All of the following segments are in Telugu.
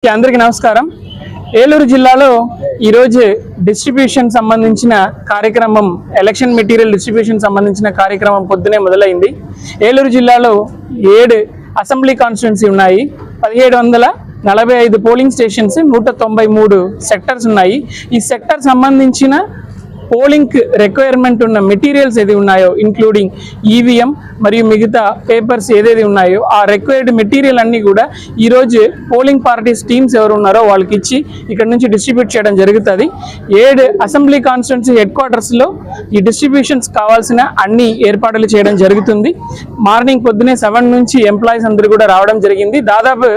అందరికీ నమస్కారం. ఏలూరు జిల్లాలో ఈరోజు డిస్ట్రిబ్యూషన్ సంబంధించిన కార్యక్రమం, ఎలక్షన్ మెటీరియల్ డిస్ట్రిబ్యూషన్ సంబంధించిన కార్యక్రమం పొద్దునే మొదలైంది. ఏలూరు జిల్లాలో 7 అసెంబ్లీ కాన్స్టిట్యున్సీ ఉన్నాయి. 1745 పోలింగ్ స్టేషన్స్, 193 సెక్టర్స్ ఉన్నాయి. ఈ సెక్టర్ సంబంధించిన పోలింగ్ రిక్వైర్మెంట్ ఉన్న మెటీరియల్స్ ఏది ఉన్నాయో, ఇంక్లూడింగ్ ఈవీఎం మరియు మిగతా పేపర్స్ ఏదేది ఉన్నాయో ఆ రిక్వైర్డ్ మెటీరియల్ అన్నీ కూడా ఈరోజు పోలింగ్ పార్టీస్ టీమ్స్ ఎవరు ఉన్నారో వాళ్ళకి ఇచ్చి ఇక్కడ నుంచి డిస్ట్రిబ్యూట్ చేయడం జరుగుతుంది. 7 అసెంబ్లీ కాన్స్టిట్యున్సీ హెడ్ క్వార్టర్స్లో ఈ డిస్ట్రిబ్యూషన్స్ కావాల్సిన అన్ని ఏర్పాట్లు చేయడం జరుగుతుంది. మార్నింగ్ పొద్దునే 7 నుంచి ఎంప్లాయీస్ అందరూ కూడా రావడం జరిగింది. దాదాపు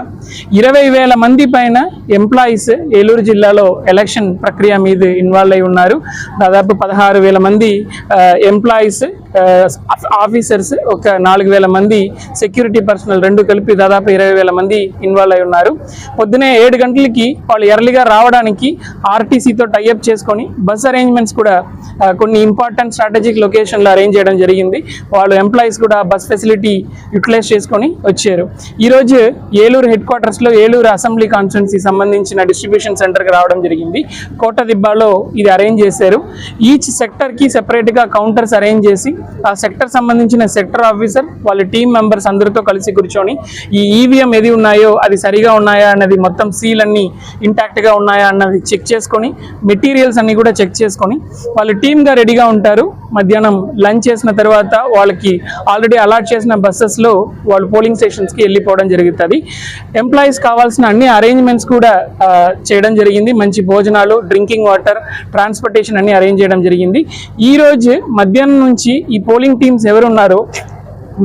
20,000 మంది పైన ఎంప్లాయీస్ ఏలూరు జిల్లాలో ఎలక్షన్ ప్రక్రియ మీద ఇన్వాల్వ్ అయి ఉన్నారు. దాదాపు 16,000 మంది ఎంప్లాయీస్, ఆఫీసర్స్, ఒక 4,000 మంది సెక్యూరిటీ పర్సనల్, రెండు కలిపి దాదాపు 20,000 మంది ఇన్వాల్వ్ అయి ఉన్నారు. పొద్దునే 7 గంటలకి వాళ్ళు ఎర్లీగా రావడానికి ఆర్టీసీతో టైఅప్ చేసుకొని బస్ అరేంజ్మెంట్స్ కూడా కొన్ని ఇంపార్టెంట్ స్ట్రాటజిక్ లొకేషన్లో అరేంజ్ చేయడం జరిగింది. వాళ్ళు ఎంప్లాయీస్ కూడా బస్ ఫెసిలిటీ యూటిలైజ్ చేసుకొని వచ్చారు. ఈరోజు ఏలూరు హెడ్ క్వార్టర్స్లో ఏలూరు అసెంబ్లీ కాన్స్టిట్యున్సీ సంబంధించిన డిస్ట్రిబ్యూషన్ సెంటర్కి రావడం జరిగింది. కోటదిబ్బాలో ఇది అరేంజ్ చేశారు. ఈచ్ సెక్టర్కి సెపరేట్గా కౌంటర్స్ అరేంజ్ చేసి ఆ సెక్టర్ సంబంధించిన సెక్టర్ ఆఫీసర్ వాళ్ళ టీమ్ మెంబర్స్ అందరితో కలిసి కూర్చొని ఈ ఈవీఎం ఏది ఉన్నాయో అది సరిగా ఉన్నాయా అన్నది, మొత్తం సీల్ అన్ని ఇంటాక్ట్గా ఉన్నాయా అన్నది చెక్ చేసుకొని, మెటీరియల్స్ అన్ని కూడా చెక్ చేసుకొని వాళ్ళు టీమ్గా రెడీగా ఉంటారు. మధ్యాహ్నం లంచ్ చేసిన తర్వాత వాళ్ళకి ఆల్రెడీ అలాట్ చేసిన బస్సెస్లో వాళ్ళు పోలింగ్ స్టేషన్స్కి వెళ్ళిపోవడం జరుగుతుంది. ఎంప్లాయీస్ కావాల్సిన అన్ని అరేంజ్మెంట్స్ కూడా చేయడం జరిగింది. మంచి భోజనాలు, డ్రింకింగ్ వాటర్, ట్రాన్స్పోర్టేషన్ అన్ని అరేంజ్ చేయడం జరిగింది. ఈరోజు మధ్యాహ్నం నుంచి ఈ పోలింగ్ టీమ్స్ ఎవరు ఉన్నారో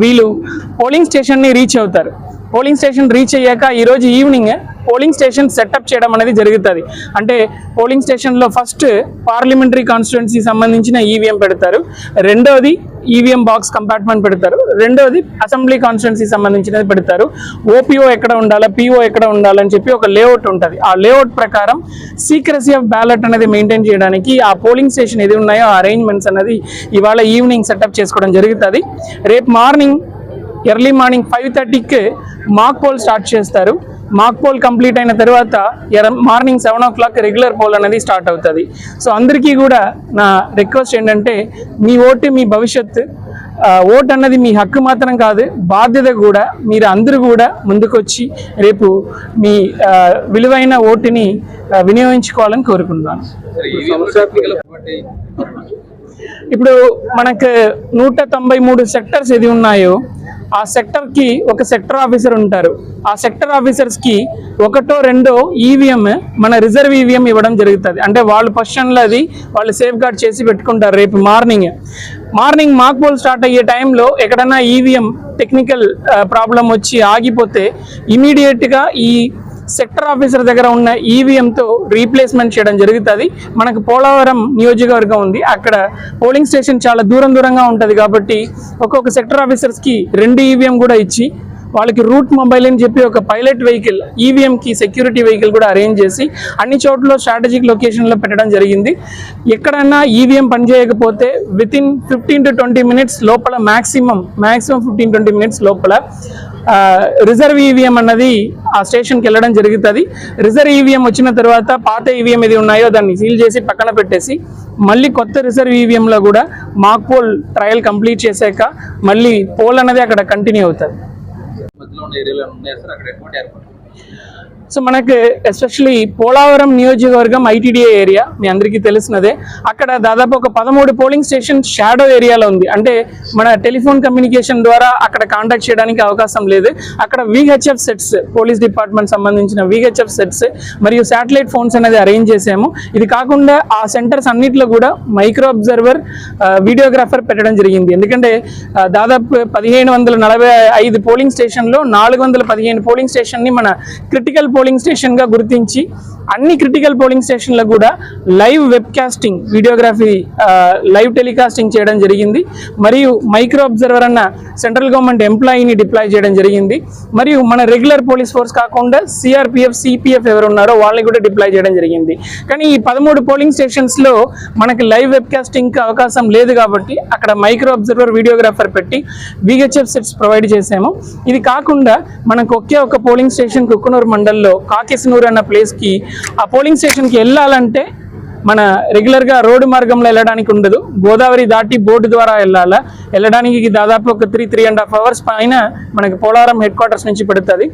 వీళ్ళు పోలింగ్ స్టేషన్ని రీచ్ అవుతారు. పోలింగ్ స్టేషన్ రీచ్ అయ్యాక ఈరోజు ఈవినింగ్ పోలింగ్ స్టేషన్ సెటప్ చేయడం అనేది జరుగుతుంది. అంటే పోలింగ్ స్టేషన్లో ఫస్ట్ పార్లమెంటరీ కాన్స్టిట్యున్సీ సంబంధించిన ఈవీఎం పెడతారు, రెండోది ఈవీఎం బాక్స్ కంపార్ట్మెంట్ పెడతారు, రెండోది అసెంబ్లీ కాన్స్టిట్యున్సీ సంబంధించినది పెడతారు. ఓపీఓ ఎక్కడ ఉండాలా, పీఓ ఎక్కడ ఉండాలని చెప్పి ఒక లేఅవుట్ ఉంటుంది. ఆ లేఅవుట్ ప్రకారం సీక్రసీ ఆఫ్ బ్యాలెట్ అనేది మెయింటైన్ చేయడానికి ఆ పోలింగ్ స్టేషన్ ఏది ఉన్నాయో ఆ అరేంజ్మెంట్స్ అనేది ఇవాళ ఈవినింగ్ సెటప్ చేసుకోవడం జరుగుతుంది. రేపు మార్నింగ్ ఎర్లీ మార్నింగ్ 5:30కి మాక్ పోల్ స్టార్ట్ చేస్తారు. మాక్ పోల్ కంప్లీట్ అయిన తర్వాత మార్నింగ్ 7 o'clock రెగ్యులర్ పోల్ అనేది స్టార్ట్ అవుతుంది. సో అందరికీ కూడా నా రిక్వెస్ట్ ఏంటంటే, మీ ఓటు మీ భవిష్యత్తు. ఓటు అన్నది మీ హక్కు మాత్రం కాదు, బాధ్యత కూడా. మీరు అందరూ కూడా ముందుకొచ్చి రేపు మీ విలువైన ఓటుని వినియోగించుకోవాలని కోరుకుంటున్నాను. ఇప్పుడు మనకు 193 సెక్టర్స్ ఏది ఉన్నాయో ఆ సెక్టర్కి ఒక సెక్టర్ ఆఫీసర్ ఉంటారు. ఆ సెక్టర్ ఆఫీసర్స్కి 1-2 ఈవీఎం, మన రిజర్వ్ ఈవీఎం ఇవ్వడం జరుగుతుంది. అంటే వాళ్ళు పొజిషన్లో అది వాళ్ళు సేఫ్ గార్డ్ చేసి పెట్టుకుంటారు. రేపు మార్నింగ్ మాక్ పోల్ స్టార్ట్ అయ్యే టైంలో ఎక్కడన్నా ఈవీఎం టెక్నికల్ ప్రాబ్లం వచ్చి ఆగిపోతే ఇమీడియట్గా ఈ సెక్టర్ ఆఫీసర్ దగ్గర ఉన్న ఈవీఎంతో రీప్లేస్మెంట్ చేయడం జరుగుతుంది. మనకు పోలవరం నియోజకవర్గం ఉంది, అక్కడ పోలింగ్ స్టేషన్ చాలా దూరంగా ఉంటుంది కాబట్టి ఒక్కొక్క సెక్టర్ ఆఫీసర్స్కి 2 ఈవీఎం కూడా ఇచ్చి వాళ్ళకి రూట్ మొబైల్ అని చెప్పి ఒక పైలట్ వెహికల్, ఈవీఎంకి సెక్యూరిటీ వెహికల్ కూడా అరేంజ్ చేసి అన్ని చోట్ల స్ట్రాటజిక్ లొకేషన్లో పెట్టడం జరిగింది. ఎక్కడన్నా ఈవీఎం పనిచేయకపోతే వితిన్ 15 to 20 minutes లోపల, మ్యాక్సిమం 15-20 minutes లోపల రిజర్వ్ ఈవీఎం అన్నది ఆ స్టేషన్కి వెళ్ళడం జరుగుతుంది. రిజర్వ్ ఈవీఎం వచ్చిన తర్వాత పాత ఈవీఎం ఏది ఉన్నాయో దాన్ని సీల్ చేసి పక్కన పెట్టేసి మళ్ళీ కొత్త రిజర్వ్ ఈవీఎంలో కూడా మాక్ పోల్ ట్రయల్ కంప్లీట్ చేశాక మళ్ళీ పోల్ అనేది అక్కడ కంటిన్యూ అవుతుంది. సో మనకి ఎస్పెషల్లీ పోలవరం నియోజకవర్గం ఐటీడీఏ ఏరియా మీ అందరికీ తెలిసినదే. అక్కడ దాదాపు ఒక 13 పోలింగ్ స్టేషన్ షాడో ఏరియాలో ఉంది. అంటే మన టెలిఫోన్ కమ్యూనికేషన్ ద్వారా అక్కడ కాంటాక్ట్ చేయడానికి అవకాశం లేదు. అక్కడ VHF సెట్స్, పోలీస్ డిపార్ట్మెంట్ సంబంధించిన VHF సెట్స్ మరియు శాటిలైట్ ఫోన్స్ అనేది అరేంజ్ చేసాము. ఇది కాకుండా ఆ సెంటర్స్ అన్నింటిలో కూడా మైక్రో అబ్జర్వర్, వీడియోగ్రాఫర్ పెట్టడం జరిగింది. ఎందుకంటే దాదాపు 1,545 పోలింగ్ స్టేషన్లో 415 పోలింగ్ స్టేషన్ని మన క్రిటికల్ పోలింగ్ స్టేషన్గా గుర్తించి అన్ని క్రిటికల్ పోలింగ్ స్టేషన్లకు కూడా live web casting videography live telecasting చేయడం జరిగింది. మరియు మైక్రో అబ్జర్వర్ అన్న సెంట్రల్ గవర్నమెంట్ ఎంప్లాయీని డిప్లాయ్ చేయడం జరిగింది. మరియు మన రెగ్యులర్ పోలీస్ ఫోర్స్ కాకుండా సిఆర్పిఎఫ్ సిపిఎఫ్ ఎవరు ఉన్నారో వాళ్ళని కూడా డిప్లాయ్ చేయడం జరిగింది. కానీ ఈ 13 పోలింగ్ స్టేషన్స్లో మనకి లైవ్ వెబ్ కాస్టింగ్కి అవకాశం లేదు కాబట్టి అక్కడ మైక్రో అబ్జర్వర్ వీడియోగ్రాఫర్ పెట్టి VHF సెట్స్ ప్రొవైడ్ చేసాము. ఇది కాకుండా మనకు ఒకే ఒక పోలింగ్ స్టేషన్ కుక్కునూరు మండల్లో కాకేశనూరు అన్న ప్లేస్కి ఆ పోలింగ్ స్టేషన్కి వెళ్ళాలంటే మన రెగ్యులర్గా రోడ్డు మార్గంలో వెళ్ళడానికి ఉండదు, గోదావరి దాటి బోర్డు ద్వారా వెళ్ళడానికి దాదాపు ఒక 3.5 అవర్స్ పైన మనకి పోలవరం హెడ్ క్వార్టర్స్ నుంచి పడుతుంది.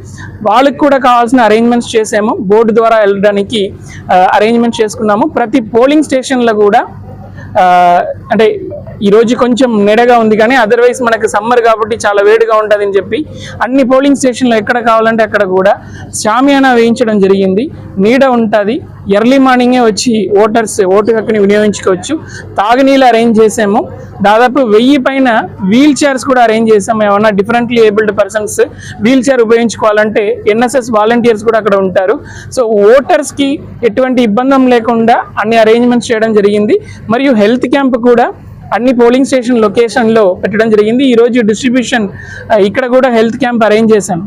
వాళ్ళకి కూడా కావాల్సిన అరేంజ్మెంట్స్ చేసాము, బోర్డు ద్వారా వెళ్ళడానికి అరేంజ్మెంట్స్ చేసుకున్నాము. ప్రతి పోలింగ్ స్టేషన్లో కూడా అంటే ఈరోజు కొంచెం నెడగా ఉంది కానీ అదర్వైజ్ మనకు సమ్మర్ కాబట్టి చాలా వేడిగా ఉంటుంది అని చెప్పి అన్ని పోలింగ్ స్టేషన్లో ఎక్కడ కావాలంటే అక్కడ కూడా షామియానా వేయించడం జరిగింది. నీడ ఉంటుంది, ఎర్లీ మార్నింగే వచ్చి ఓటర్స్ ఓటు హక్కుని వినియోగించుకోవచ్చు. తాగునీళ్ళు అరేంజ్ చేసాము. దాదాపు 1000 పైన వీల్ చైర్స్ కూడా అరేంజ్ చేసాము. ఏమన్నా differently abled persons wheelchair ఉపయోగించుకోవాలంటే NSS వాలంటీర్స్ కూడా అక్కడ ఉంటారు. సో ఓటర్స్కి ఎటువంటి ఇబ్బంది లేకుండా అన్ని అరేంజ్మెంట్స్ చేయడం జరిగింది. మరియు హెల్త్ క్యాంప్ కూడా అన్ని పోలింగ్ స్టేషన్ లొకేషన్లో పెట్టడం జరిగింది. ఈరోజు డిస్ట్రిబ్యూషన్ ఇక్కడ కూడా హెల్త్ క్యాంప్ అరేంజ్ చేశాం.